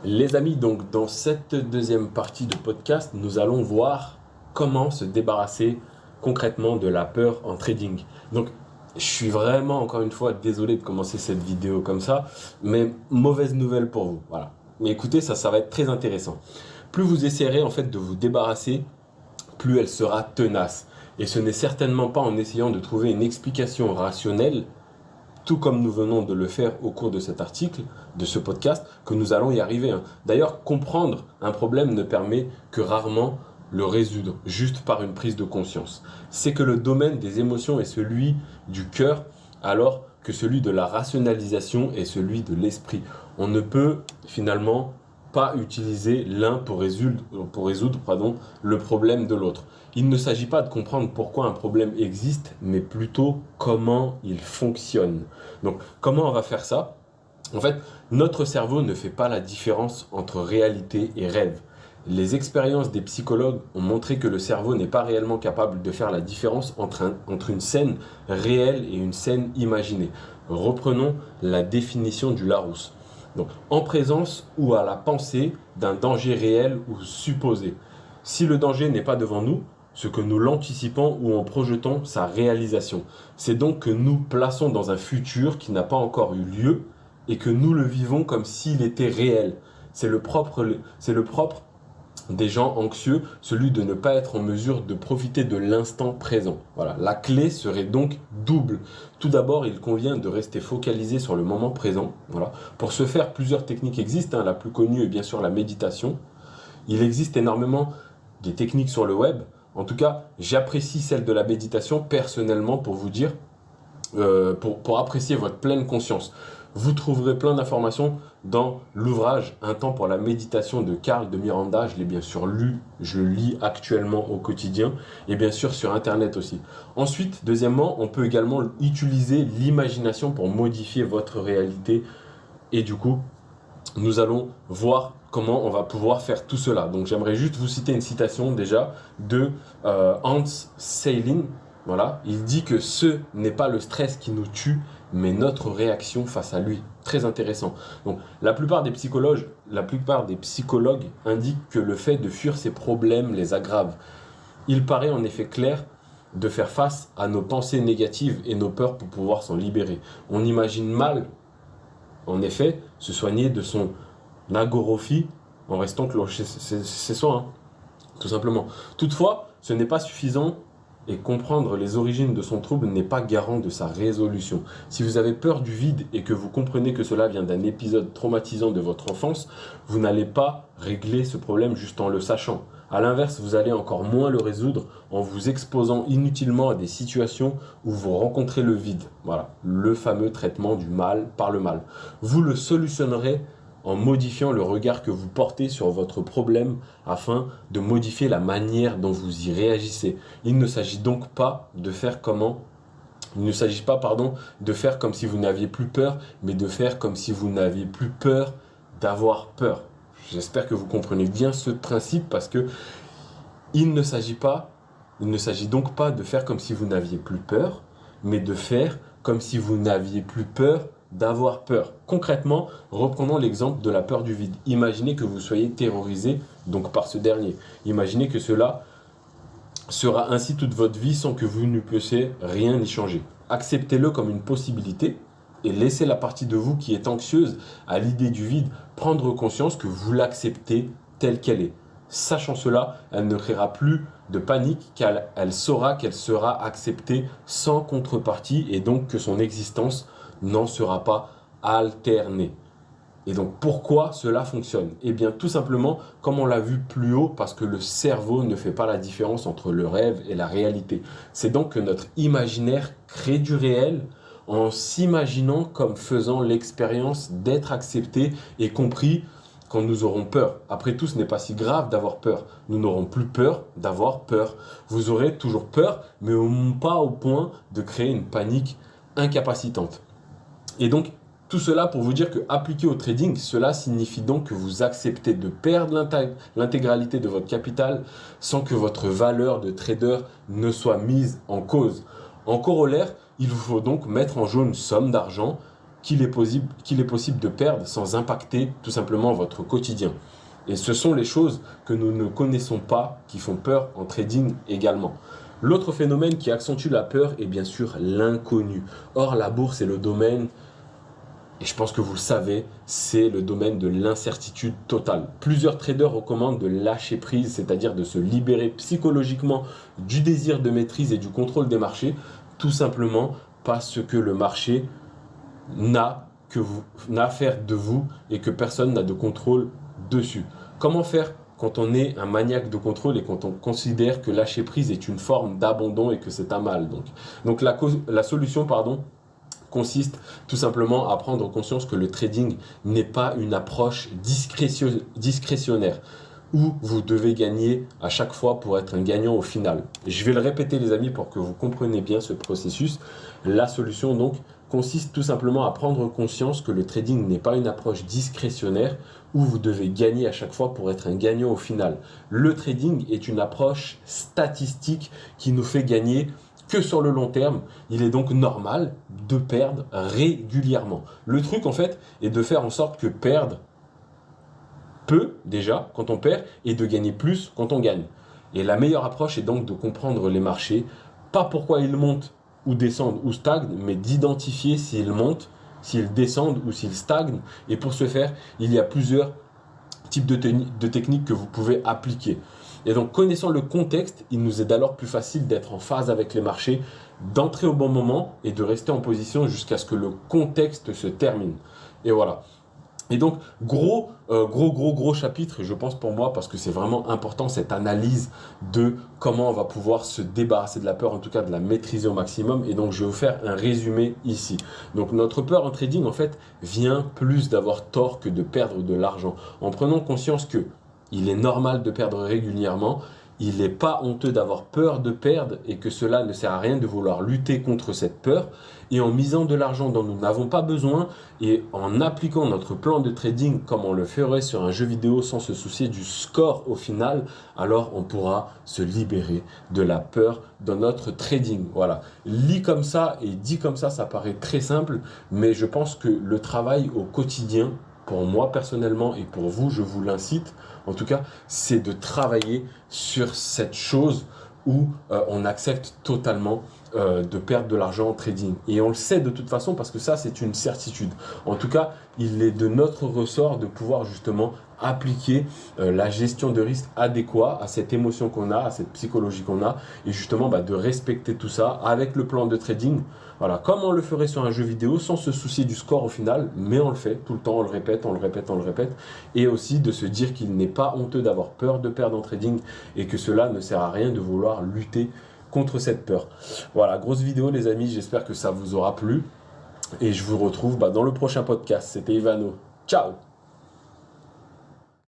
Les amis, donc dans cette deuxième partie de podcast, nous allons voir comment se débarrasser concrètement de la peur en trading. Donc, je suis vraiment encore une fois désolé de commencer cette vidéo comme ça, mais mauvaise nouvelle pour vous. Voilà. Mais écoutez, ça va être très intéressant. Plus vous essaierez en fait de vous débarrasser, plus elle sera tenace. Et ce n'est certainement pas en essayant de trouver une explication rationnelle, tout comme nous venons de le faire au cours de cet article, de ce podcast, que nous allons y arriver. D'ailleurs, comprendre un problème ne permet que rarement le résoudre, juste par une prise de conscience. C'est que le domaine des émotions est celui du cœur, alors que celui de la rationalisation est celui de l'esprit. On ne peut finalement pas utiliser l'un pour résoudre le problème de l'autre. Il ne s'agit pas de comprendre pourquoi un problème existe, mais plutôt comment il fonctionne. Donc, comment on va faire ça? En fait, notre cerveau ne fait pas la différence entre réalité et rêve. Les expériences des psychologues ont montré que le cerveau n'est pas réellement capable de faire la différence entre une scène réelle et une scène imaginée. Reprenons la définition du Larousse. Donc, en présence ou à la pensée d'un danger réel ou supposé. Si le danger n'est pas devant nous, ce que nous l'anticipons ou en projetons sa réalisation. C'est donc que nous plaçons dans un futur qui n'a pas encore eu lieu et que nous le vivons comme s'il était réel. C'est le propre des gens anxieux, celui de ne pas être en mesure de profiter de l'instant présent. Voilà. La clé serait donc double. Tout d'abord, il convient de rester focalisé sur le moment présent. Voilà. Pour ce faire, plusieurs techniques existent. La plus connue est bien sûr la méditation. Il existe énormément de techniques sur le web. En tout cas, j'apprécie celle de la méditation personnellement pour vous dire, pour apprécier votre pleine conscience. Vous trouverez plein d'informations dans l'ouvrage Un temps pour la méditation de Karl de Miranda. Je l'ai bien sûr lu, je lis actuellement au quotidien et bien sûr sur Internet aussi. Ensuite, deuxièmement, on peut également utiliser l'imagination pour modifier votre réalité et du coup, nous allons voir comment on va pouvoir faire tout cela. Donc j'aimerais juste vous citer une citation déjà de Hans Selin. Voilà, il dit que ce n'est pas le stress qui nous tue, mais notre réaction face à lui. Très intéressant. Donc la plupart des psychologues indiquent que le fait de fuir ces problèmes les aggrave. Il paraît en effet clair de faire face à nos pensées négatives et nos peurs pour pouvoir s'en libérer. On imagine mal, en effet, se soigner de son agoraphie en restant cloché. C'est ça, hein, tout simplement. Toutefois, ce n'est pas suffisant et comprendre les origines de son trouble n'est pas garant de sa résolution. Si vous avez peur du vide et que vous comprenez que cela vient d'un épisode traumatisant de votre enfance, vous n'allez pas régler ce problème juste en le sachant. A l'inverse, vous allez encore moins le résoudre en vous exposant inutilement à des situations où vous rencontrez le vide. Voilà, le fameux traitement du mal par le mal. Vous le solutionnerez en modifiant le regard que vous portez sur votre problème afin de modifier la manière dont vous y réagissez. Il ne s'agit donc pas de faire comment Il ne s'agit pas, de faire comme si vous n'aviez plus peur, mais de faire comme si vous n'aviez plus peur d'avoir peur. J'espère que vous comprenez bien ce principe parce que il ne s'agit pas, il ne s'agit donc pas de faire comme si vous n'aviez plus peur, mais de faire comme si vous n'aviez plus peur d'avoir peur. Concrètement, reprenons l'exemple de la peur du vide. Imaginez que vous soyez terrorisé donc par ce dernier. Imaginez que cela sera ainsi toute votre vie sans que vous ne puissiez rien y changer. Acceptez-le comme une possibilité et laissez la partie de vous qui est anxieuse à l'idée du vide prendre conscience que vous l'acceptez telle qu'elle est. Sachant cela, elle ne créera plus de panique car elle saura qu'elle sera acceptée sans contrepartie et donc que son existence n'en sera pas alternée. Et donc pourquoi cela fonctionne? Eh bien tout simplement, comme on l'a vu plus haut, parce que le cerveau ne fait pas la différence entre le rêve et la réalité. C'est donc que notre imaginaire crée du réel en s'imaginant comme faisant l'expérience d'être accepté et compris quand nous aurons peur. Après tout, ce n'est pas si grave d'avoir peur. Nous n'aurons plus peur d'avoir peur. Vous aurez toujours peur, mais pas au point de créer une panique incapacitante. Et donc, tout cela pour vous dire que appliqué au trading, cela signifie donc que vous acceptez de perdre l'intégralité de votre capital sans que votre valeur de trader ne soit mise en cause. En corollaire, il vous faut donc mettre en jeu une somme d'argent qu'il est possible de perdre sans impacter tout simplement votre quotidien. Et ce sont les choses que nous ne connaissons pas qui font peur en trading également. L'autre phénomène qui accentue la peur est bien sûr l'inconnu. Or, la bourse est le domaine, et je pense que vous le savez, c'est le domaine de l'incertitude totale. Plusieurs traders recommandent de lâcher prise, c'est-à-dire de se libérer psychologiquement du désir de maîtrise et du contrôle des marchés, tout simplement parce que le marché n'a à faire de vous et que personne n'a de contrôle dessus. Comment faire quand on est un maniaque de contrôle et quand on considère que lâcher prise est une forme d'abandon et que c'est un mal? Donc la solution, consiste tout simplement à prendre conscience que le trading n'est pas une approche discrétionnaire où vous devez gagner à chaque fois pour être un gagnant au final. Et je vais le répéter les amis pour que vous compreniez bien ce processus. La solution donc consiste tout simplement à prendre conscience que le trading n'est pas une approche discrétionnaire où vous devez gagner à chaque fois pour être un gagnant au final. Le trading est une approche statistique qui nous fait gagner que sur le long terme. Il est donc normal de perdre régulièrement. Le truc en fait est de faire en sorte que perdre peu déjà quand on perd et de gagner plus quand on gagne. Et la meilleure approche est donc de comprendre les marchés, pas pourquoi ils montent ou descendent ou stagnent, mais d'identifier s'ils montent, s'ils descendent ou s'ils stagnent. Et pour ce faire, il y a plusieurs types de techniques que vous pouvez appliquer. Et donc, connaissant le contexte, il nous est alors plus facile d'être en phase avec les marchés, d'entrer au bon moment et de rester en position jusqu'à ce que le contexte se termine. Et voilà. Et donc, gros chapitre, je pense pour moi, parce que c'est vraiment important cette analyse de comment on va pouvoir se débarrasser de la peur, en tout cas de la maîtriser au maximum. Et donc, je vais vous faire un résumé ici. Donc, notre peur en trading, en fait, vient plus d'avoir tort que de perdre de l'argent. En prenant conscience que il est normal de perdre régulièrement, il n'est pas honteux d'avoir peur de perdre et que cela ne sert à rien de vouloir lutter contre cette peur. Et en misant de l'argent dont nous n'avons pas besoin et en appliquant notre plan de trading comme on le ferait sur un jeu vidéo sans se soucier du score au final, alors on pourra se libérer de la peur dans notre trading. Voilà. Lit comme ça et dit comme ça paraît très simple, mais je pense que le travail au quotidien, pour moi personnellement et pour vous, je vous l'incite, en tout cas, c'est de travailler sur cette chose où on accepte totalement de perdre de l'argent en trading. Et on le sait de toute façon parce que ça, c'est une certitude. En tout cas, il est de notre ressort de pouvoir justement appliquer la gestion de risque adéquate à cette émotion qu'on a, à cette psychologie qu'on a, et justement de respecter tout ça avec le plan de trading. Voilà, comme on le ferait sur un jeu vidéo, sans se soucier du score au final, mais on le fait tout le temps, on le répète, et aussi de se dire qu'il n'est pas honteux d'avoir peur de perdre en trading et que cela ne sert à rien de vouloir lutter contre cette peur. Voilà, grosse vidéo les amis, j'espère que ça vous aura plu et je vous retrouve dans le prochain podcast. C'était Ivano. Ciao!